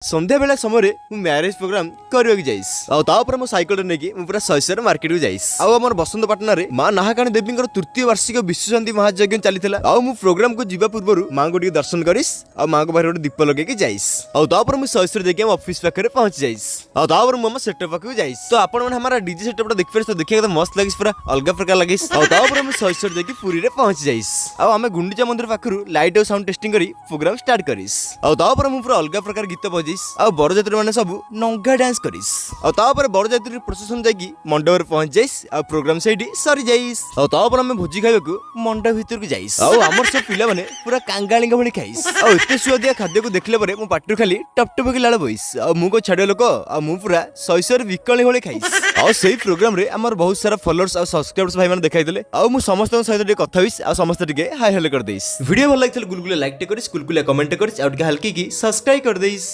संध्या बेला समय marriage programme करवाक Zeiss आउपर मो साइकल नहीं पूरा शैशर मार्केट को जाइस आम बसंत पाटना रे मां नाहाकाणी देवी तृतीय वार्षिक विश्व शांति महायज्ञ चली प्रोग्राम को जीवा पूर्व मां को दर्शन करिस मां को बाहर दीप लगे जाइस मुझे शैशर देखिए ऑफिस पाखे पहुंच जाइस मुझे सेटअप पाखु जाइस तो आपण मैंने हमारा डीजे सेटअप देख पारे तो देखिए मस्त लगिस पूरा अलग प्रकार लगिस मुझे शैशर देखिए पुरी रे पहुंच जाइस आम गुंडीचा मंदिर पाखु लाइट और साउंड टेस्टिंग करी प्रोग्राम स्टार्ट करिस मुझे पूरा अलग प्रकार गीत बजाइस बरजात्री मैंने सब नंगा डांस करिस बरजात्री प्रोसेसन जाकि मंडप पहुंच जाइस प्रोग्राम से सरी जाइस आम भोजी खाइबा मंडप भीतर को जाइस आमर सब पिला माने पूरा कांगाली भली खाइस एते सुआदिया खाद्य को देखले परे मो पाटू खाली टपटप की लाल बइस मु को छाड़ लोक मु पूरा शैशर विकली भली खाइस से प्रोग्राम रे हमर बहुत सारा फॉलोअर्स और सब्सक्राइबर्स भाई माने देखाइतले मु समस्त सहित कथा होइस समस्त टिके हाय हेलो कर देइस वीडियो भल लागितले गुलगुले लाइक टे करिस गुलगुले कमेंट करिस और हल्की की सब्सक्राइब कर देइस।